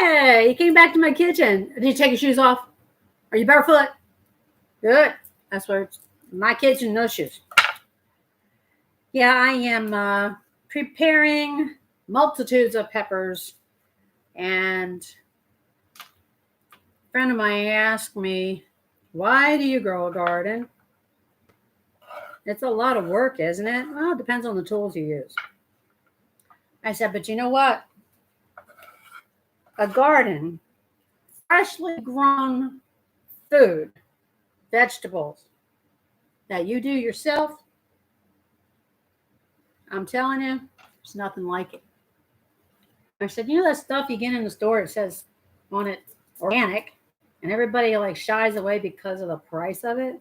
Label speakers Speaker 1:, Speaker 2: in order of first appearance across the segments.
Speaker 1: Hey, you came back to my kitchen. Did you take your shoes off? Are you barefoot? Good. That's where it's my kitchen, no shoes. Yeah, I am preparing multitudes of peppers. And a friend of mine asked me, why do you grow a garden? It's a lot of work, isn't it? Well, it depends on the tools you use. I said, but you know what? A garden, freshly grown food, vegetables that you do yourself, I'm telling you, there's nothing like it. I said, you know that stuff you get in the store, it says on it organic, and everybody like shies away because of the price of it?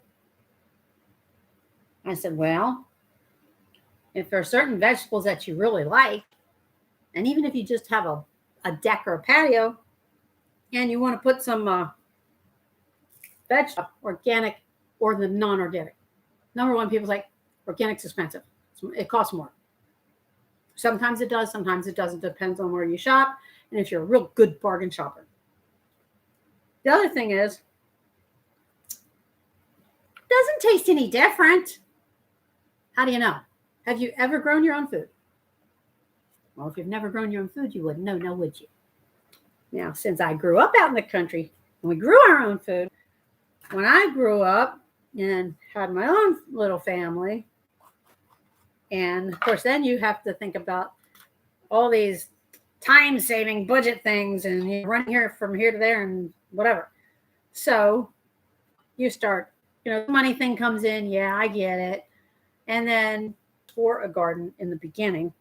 Speaker 1: I said, well, if there are certain vegetables that you really like, and even if you just have a deck or a patio, and you want to put some vegetable, organic or the non-organic. Number one, people's like, organic's expensive. It costs more. Sometimes it does, sometimes it doesn't. Depends on where you shop and if you're a real good bargain shopper. The other thing is, it doesn't taste any different. How do you know? Have you ever grown your own food? Well, if you've never grown your own food, you wouldn't know, would you? Now, since I grew up out in the country and we grew our own food, when I grew up and had my own little family, and of course, then you have to think about all these time-saving budget things and you run here from here to there and whatever. So you start, the money thing comes in. Yeah, I get it. And then for a garden in the beginning.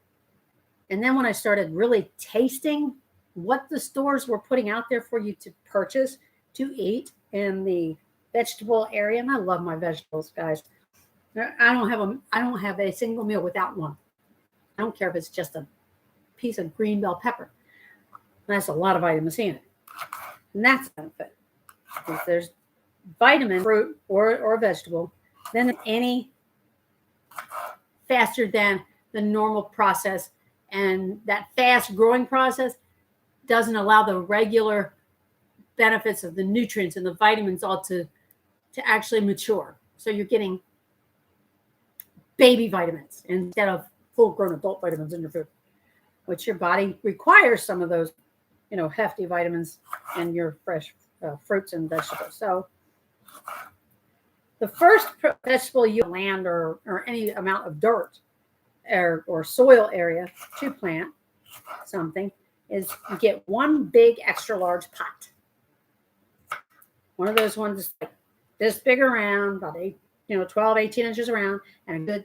Speaker 1: And then when I started really tasting what the stores were putting out there for you to purchase, to eat in the vegetable area, and I love my vegetables, guys. I don't have a single meal without one. I don't care if it's just a piece of green bell pepper. That's a lot of vitamin C in it. And that's a benefit. If there's vitamin, fruit, or a vegetable, then any faster than the normal process. And that fast growing process doesn't allow the regular benefits of the nutrients and the vitamins all to actually mature. So you're getting baby vitamins instead of full-grown adult vitamins in your food, which your body requires some of those, hefty vitamins in your fresh fruits and vegetables. So the first vegetable you land or any amount of dirt or soil area to plant something is you get one big extra large pot. One of those ones like this big around, about 12, 18 inches around, and a good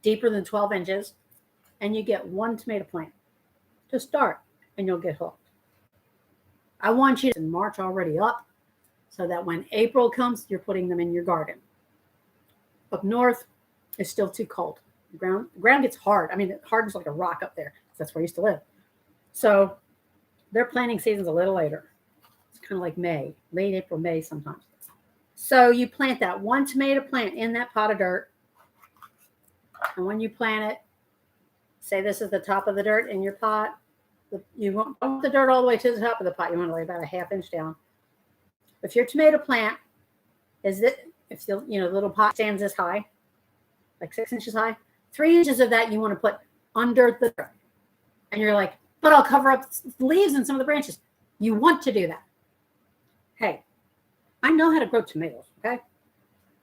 Speaker 1: deeper than 12 inches. And you get one tomato plant to start, and you'll get hooked. I want you to march already up so that when April comes, you're putting them in your garden. Up north, it's still too cold. The ground gets hard. I mean, it hardens like a rock up there. That's where I used to live. So their planting season's a little later. It's kind of like May, late April, May sometimes. So you plant that one tomato plant in that pot of dirt. And when you plant it, say this is the top of the dirt in your pot. You don't want the dirt all the way to the top of the pot. You want to lay about a half inch down. If your tomato plant if the little pot stands this high, like 6 inches high, 3 inches of that you want to put under the dirt. And you're like, but I'll cover up the leaves and some of the branches. You want to do that. Hey, I know how to grow tomatoes, okay?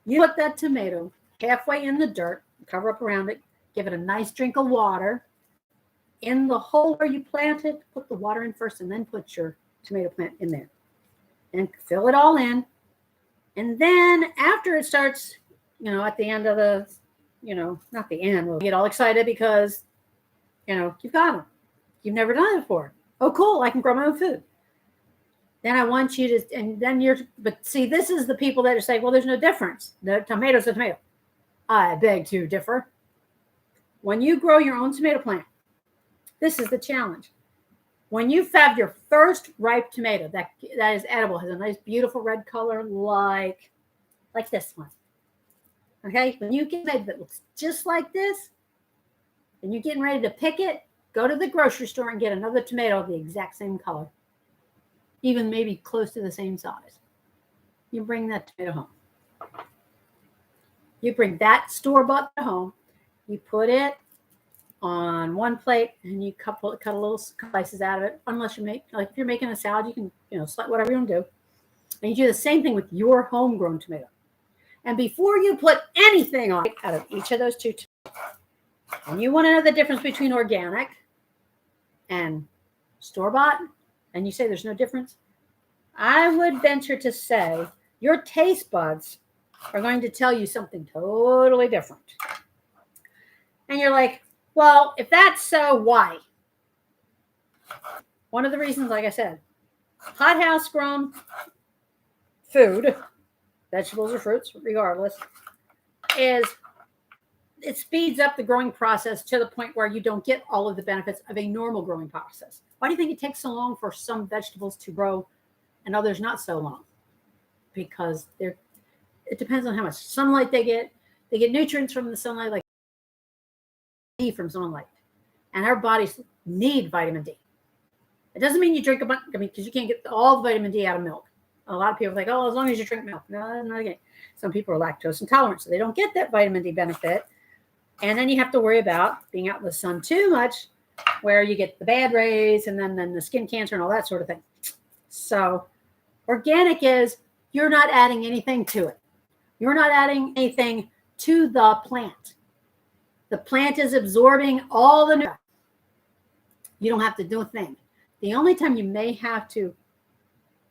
Speaker 1: You put that tomato halfway in the dirt, cover up around it, give it a nice drink of water. In the hole where you planted, put the water in first and then put your tomato plant in there. And fill it all in. And then after it starts, at the end of the, not the end, we'll get all excited because, you've got them. You've never done it before. Oh, cool, I can grow my own food. Then I want you to, and then but see, this is the people that are saying, well, there's no difference. The tomato's a tomato. I beg to differ. When you grow your own tomato plant, this is the challenge. When you have your first ripe tomato that is edible, has a nice, beautiful red color, like this one. Okay, when you get it that looks just like this, and you're getting ready to pick it, go to the grocery store and get another tomato of the exact same color. even maybe close to the same size. You bring that tomato home. You bring that store-bought home. You put it on one plate and you cut a little slices out of it. Unless you make, like if you're making a salad, you can, slice whatever you want to do. And you do the same thing with your homegrown tomato. And before you put anything on out of each of those two, and you want to know the difference between organic and store-bought, and you say there's no difference, I would venture to say your taste buds are going to tell you something totally different. And you're like, well, if that's so, why? One of the reasons, like I said, hothouse grown food, vegetables or fruits, regardless, is it speeds up the growing process to the point where you don't get all of the benefits of a normal growing process. Why do you think it takes so long for some vegetables to grow and others not so long? Because it depends on how much sunlight they get. They get nutrients from the sunlight, like D from sunlight. And our bodies need vitamin D. It doesn't mean you drink a bunch, because you can't get all the vitamin D out of milk. A lot of people think, oh, as long as you drink milk. No, not again. Some people are lactose intolerant, so they don't get that vitamin D benefit. And then you have to worry about being out in the sun too much, where you get the bad rays and then the skin cancer and all that sort of thing. So organic is you're not adding anything to it. You're not adding anything to the plant. The plant is absorbing all the nutrients. You don't have to do a thing. The only time you may have to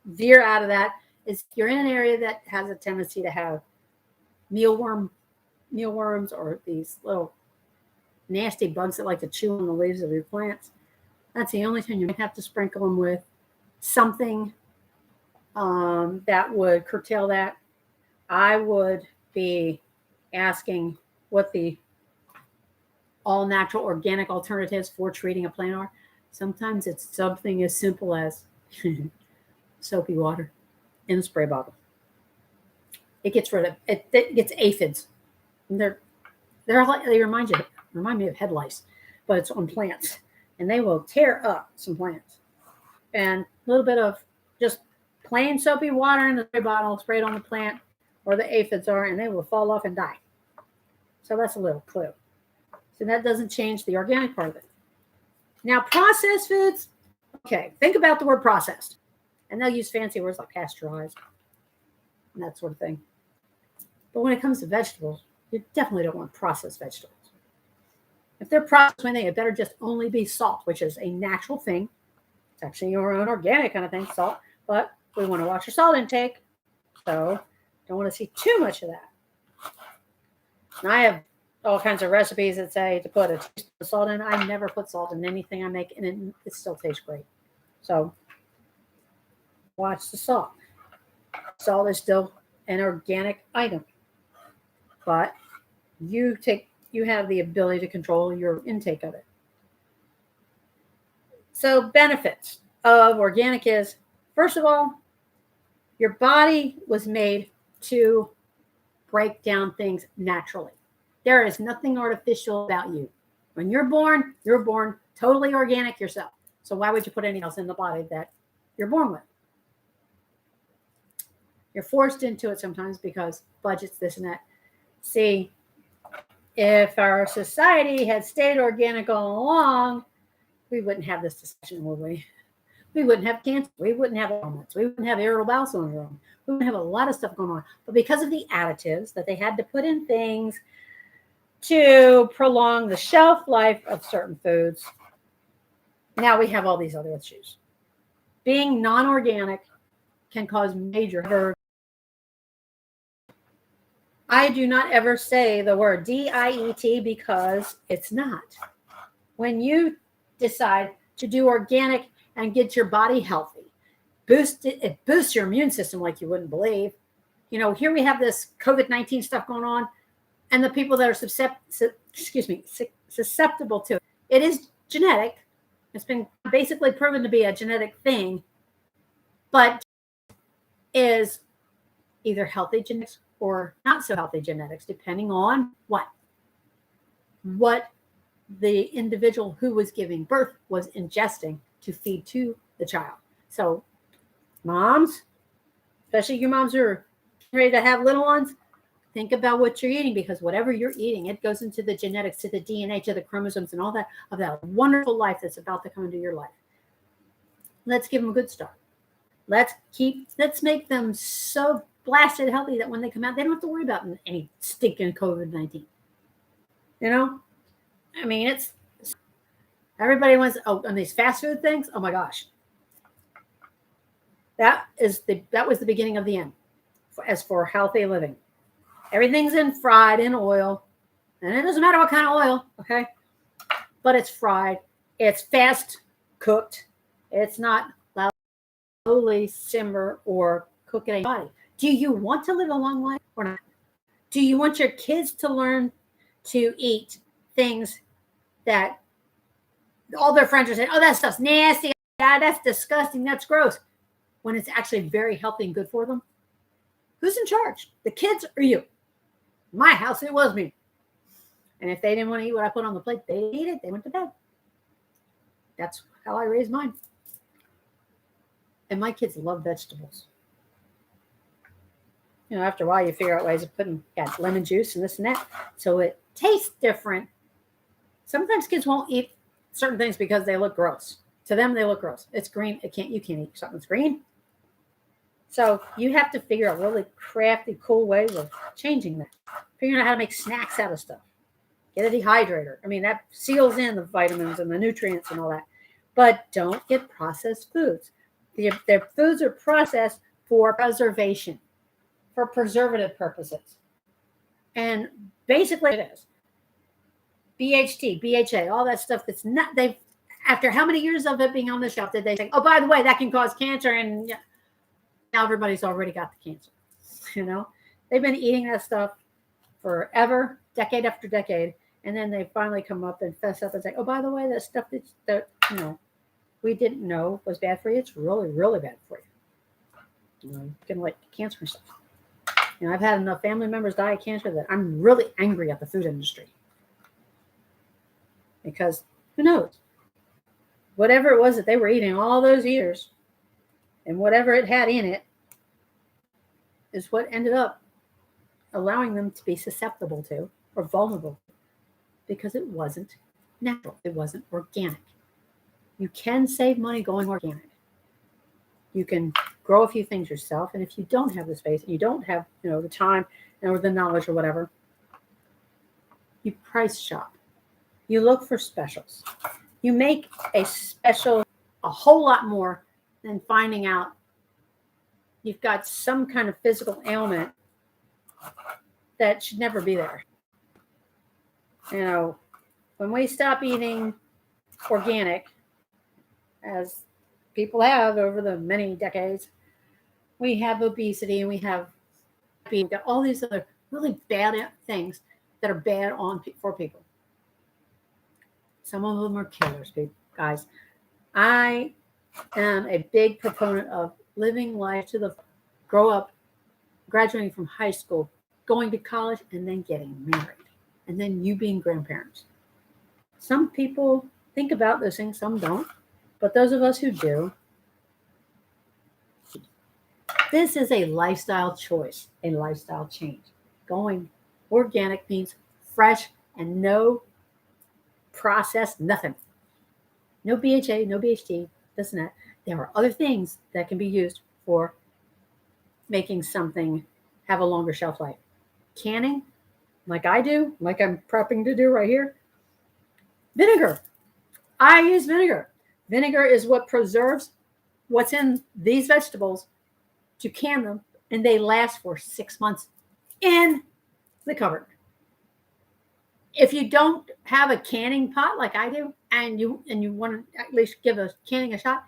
Speaker 1: veer out of that is if you're in an area that has a tendency to have mealworms or these little nasty bugs that like to chew on the leaves of your plants. That's the only time you might have to sprinkle them with something that would curtail that. I would be asking what the all natural organic alternatives for treating a plant are. Sometimes it's something as simple as soapy water in a spray bottle. It gets rid of it. It gets aphids. And they remind me of head lice, but it's on plants, and they will tear up some plants. And a little bit of just plain soapy water in the spray bottle, spray it on the plant where the aphids are, and they will fall off and die. So that's a little clue. So that doesn't change the organic part of it. Now, processed foods, okay, think about the word processed. And they'll use fancy words like pasteurized and that sort of thing. But when it comes to vegetables, you definitely don't want processed vegetables. If they're processed, it better just only be salt, which is a natural thing. It's actually your own organic kind of thing, salt. But we want to watch your salt intake. So don't want to see too much of that. And I have all kinds of recipes that say to put a teaspoon of salt in. I never put salt in anything I make, and it still tastes great. So watch the salt. Salt is still an organic item, but you have the ability to control your intake of it. So benefits of organic is, first of all, your body was made to break down things naturally. There is nothing artificial about you. When you're born totally organic yourself. So why would you put anything else in the body that you're born with? You're forced into it sometimes because budgets, this and that. See, if our society had stayed organic all along, we wouldn't have this discussion, would we? We wouldn't have cancer. We wouldn't have ailments. We wouldn't have irritable bowel syndrome. We wouldn't have a lot of stuff going on. But because of the additives that they had to put in things to prolong the shelf life of certain foods, now we have all these other issues. Being non-organic can cause major. I do not ever say the word diet because it's not. When you decide to do organic and get your body healthy, it boosts your immune system like you wouldn't believe. Here we have this COVID-19 stuff going on, and the people that are susceptible to it. It is genetic. It's been basically proven to be a genetic thing, but is either healthy genetics or not so healthy genetics, depending on what the individual who was giving birth was ingesting to feed to the child. So Moms, especially you moms who are ready to have little ones, think about what you're eating, because whatever you're eating, it goes into the genetics, to the DNA, to the chromosomes, and all that of that wonderful life that's about to come into your life. Let's give them a good start. Let's make them so blasted healthy that when they come out, they don't have to worry about any stinking COVID-19. You know, I mean, it's everybody wants. Oh, and these fast food things. Oh my gosh, that was the beginning of the end. As for healthy living, everything's fried in oil, and it doesn't matter what kind of oil, okay? But it's fried. It's fast cooked. It's not slowly simmer or cook it in your body. Do you want to live a long life or not? Do you want your kids to learn to eat things that all their friends are saying, oh, that stuff's nasty, that's disgusting, that's gross, when it's actually very healthy and good for them? Who's in charge? The kids or you? In my house, it was me. And if they didn't want to eat what I put on the plate, they didn't eat it. They went to bed. That's how I raised mine. And my kids love vegetables. You know, after a while, you figure out ways of putting lemon juice and this and that, so it tastes different. Sometimes kids won't eat certain things because they look gross. To them, they look gross. It's green. You can't eat something that's green. So you have to figure out really crafty, cool ways of changing that. Figuring out how to make snacks out of stuff. Get a dehydrator. I mean, that seals in the vitamins and the nutrients and all that. But don't get processed foods. Their foods are processed for preservation, for preservative purposes. And basically it is. BHT, BHA, all that stuff that's not, after how many years of it being on the shelf did they say, oh, by the way, that can cause cancer, and now everybody's already got the cancer. You know, they've been eating that stuff forever, decade after decade, and then they finally come up and fess up and say, oh, by the way, that stuff that we didn't know was bad for you, it's really, really bad for you. You can like cancer and stuff. I've had enough family members die of cancer that I'm really angry at the food industry. Because who knows? Whatever it was that they were eating all those years, and whatever it had in it, is what ended up allowing them to be susceptible to or vulnerable, because it wasn't natural. It wasn't organic. You can save money going organic. You can grow a few things yourself, and if you don't have the space, and you don't have the time or the knowledge or whatever, you price shop. You look for specials. You make a special a whole lot more than finding out you've got some kind of physical ailment that should never be there. When we stop eating organic, as people have over the many decades, we have obesity, and we have all these other really bad things that are bad for people. Some of them are killers, guys. I am a big proponent of living life to the grow up, graduating from high school, going to college, and then getting married, and then you being grandparents. Some people think about those things, some don't. But those of us who do, this is a lifestyle choice, a lifestyle change. Going organic means fresh and no processed, nothing. No BHA, no BHT, this and that. There are other things that can be used for making something have a longer shelf life. Canning, like I do, like I'm prepping to do right here. Vinegar. I use vinegar. Vinegar is what preserves what's in these vegetables to can them, and they last for 6 months in the cupboard. If you don't have a canning pot like I do, and you want to at least give canning a shot,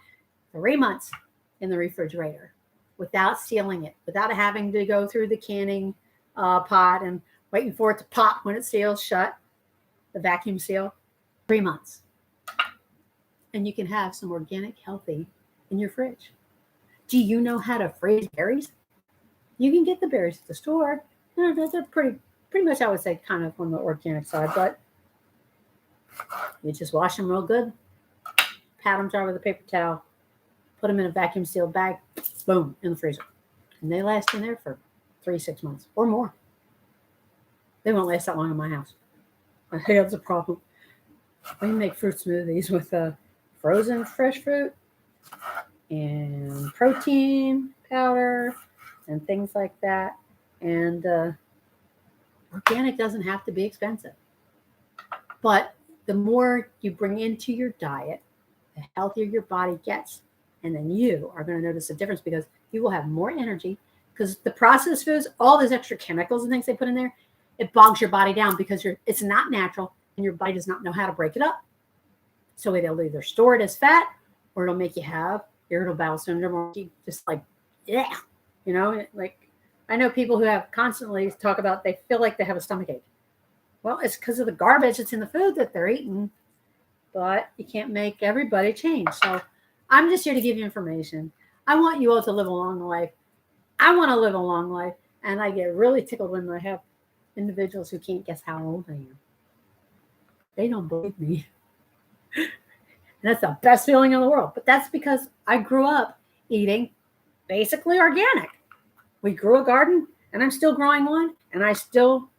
Speaker 1: 3 months in the refrigerator without sealing it, without having to go through the canning pot and waiting for it to pop when it seals shut, the vacuum seal, 3 months. And you can have some organic, healthy in your fridge. Do you know how to freeze berries? You can get the berries at the store. They're pretty much, I would say, kind of on the organic side, but you just wash them real good, pat them dry with a paper towel, put them in a vacuum sealed bag, boom, in the freezer. And they last in there for 3-6 months or more. They won't last that long in my house. I think that's a problem. We make fruit smoothies with frozen fresh fruit and protein powder and things like that. And organic doesn't have to be expensive. But the more you bring into your diet, the healthier your body gets. And then you are going to notice a difference because you will have more energy. Because the processed foods, all those extra chemicals and things they put in there, it bogs your body down because it's not natural and your body does not know how to break it up. So it'll either store it as fat or it'll make you have irritable bowel syndrome or just like, yeah, like I know people who have constantly talk about they feel like they have a stomachache. Well, it's because of the garbage that's in the food that they're eating, but you can't make everybody change. So I'm just here to give you information. I want you all to live a long life. I want to live a long life, and I get really tickled when I have individuals who can't guess how old I am. They don't believe me. And that's the best feeling in the world. But that's because I grew up eating basically organic. We grew a garden, and I'm still growing one, and I still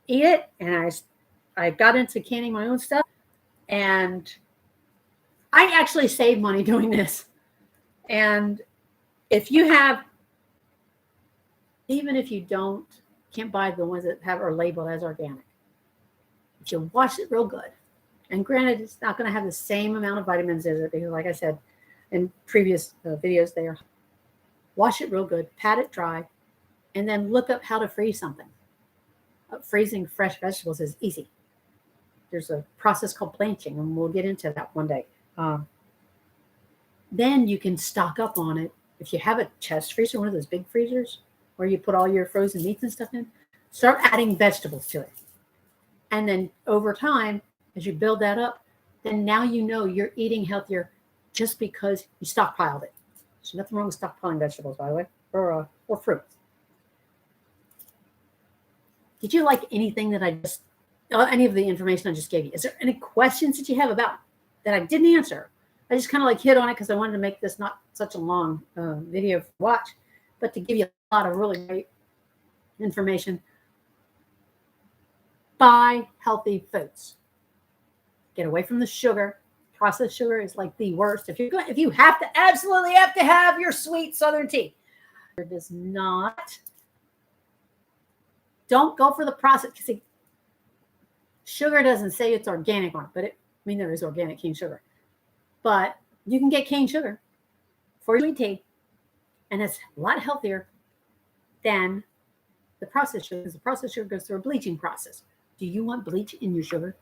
Speaker 1: eat it. And I got into canning my own stuff, and I actually save money doing this. And if you have, even if you can't buy the ones that are labeled as organic, if you wash it real good, and granted, it's not going to have the same amount of vitamins as it, because like I said in previous videos, wash it real good, pat it dry, and then look up how to freeze something. Freezing fresh vegetables is easy. There's a process called blanching, and we'll get into that one day. Then you can stock up on it. If you have a chest freezer, one of those big freezers, where you put all your frozen meats and stuff in, start adding vegetables to it. And then over time, as you build that up, then now you know you're eating healthier just because you stockpiled it. There's nothing wrong with stockpiling vegetables, by the way, or fruits. Did you like anything that any of the information I just gave you? Is there any questions that you have about that I didn't answer? I just kind of like hit on it because I wanted to make this not such a long video to watch, but to give you a lot of really great information. Buy healthy foods. Get away from the sugar. Processed sugar is like the worst. If you absolutely have to have your sweet Southern tea, it does not. Don't go for the processed. Because sugar doesn't say it's organic on it, but there is organic cane sugar. But you can get cane sugar for your sweet tea, and it's a lot healthier than the processed sugar, because the processed sugar goes through a bleaching process. Do you want bleach in your sugar?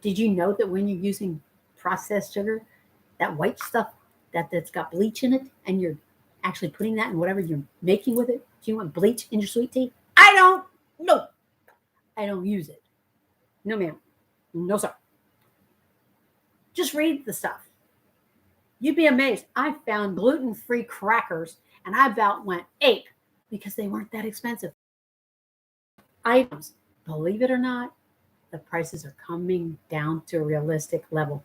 Speaker 1: Did you know that when you're using processed sugar, that white stuff that's got bleach in it, and you're actually putting that in whatever you're making with it? Do you want bleach in your sweet tea? I don't. No. I don't use it. No, ma'am. No, sir. Just read the stuff. You'd be amazed. I found gluten-free crackers, and I about went ape because they weren't that expensive. Items, believe it or not, the prices are coming down to a realistic level.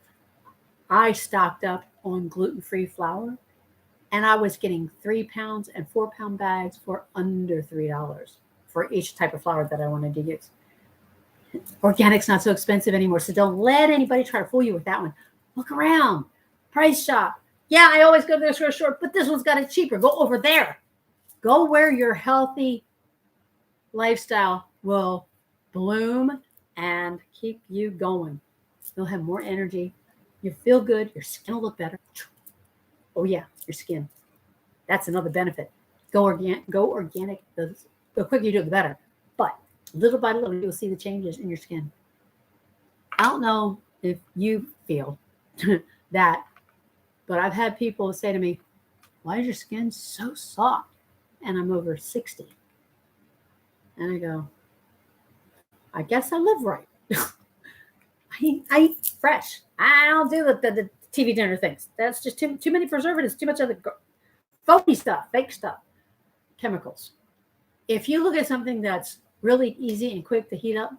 Speaker 1: I stocked up on gluten-free flour, and I was getting 3-pound and 4-pound bags for under $3 for each type of flour that I wanted to use. Organic's not so expensive anymore, so don't let anybody try to fool you with that one. Look around. Price shop. Yeah, I always go to this store, but this one's got it cheaper. Go over there. Go where your healthy lifestyle will bloom and keep you going. You'll have more energy. You feel good. Your skin will look better. Oh, yeah, your skin. That's another benefit. Go organic. The quicker you do it, the better. But little by little, you'll see the changes in your skin. I don't know if you feel that, but I've had people say to me, why is your skin so soft? And I'm over 60. And I go, I guess I live right. I eat fresh. I don't do the TV dinner things. That's just too many preservatives, too much of the phony stuff, fake stuff, chemicals. If you look at something that's really easy and quick to heat up,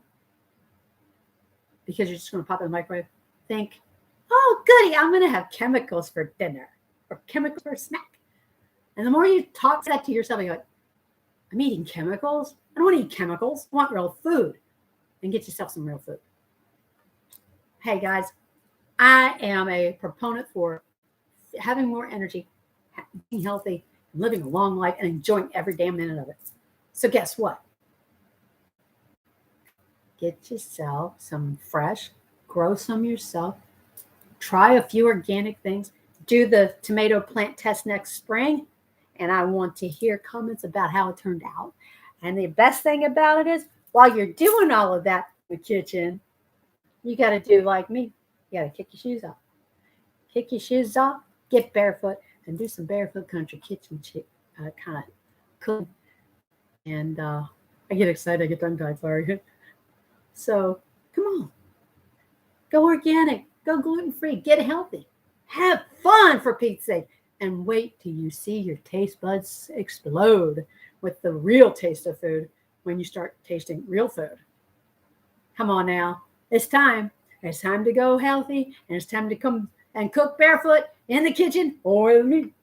Speaker 1: because you're just going to pop it in the microwave, oh, goody, I'm going to have chemicals for dinner or chemicals for a snack. And the more you talk that to yourself, you're like, I'm eating chemicals. I don't want to eat chemicals. I want real food. And get yourself some real food. Hey, guys, I am a proponent for having more energy, being healthy, living a long life, and enjoying every damn minute of it. So guess what? Get yourself some fresh, grow some yourself, try a few organic things, do the tomato plant test next spring, and I want to hear comments about how it turned out. And the best thing about it is, while you're doing all of that in the kitchen, you got to do like me. You got to kick your shoes off. Kick your shoes off, get barefoot, and do some barefoot country kitchen kind of cooking. And I get excited. I get tongue-tied, sorry. So come on. Go organic. Go gluten-free. Get healthy. Have fun, for Pete's sake. And wait till you see your taste buds explode with the real taste of food when you start tasting real food. Come on now. It's time. It's time to go healthy, and it's time to come and cook barefoot in the kitchen or the meat.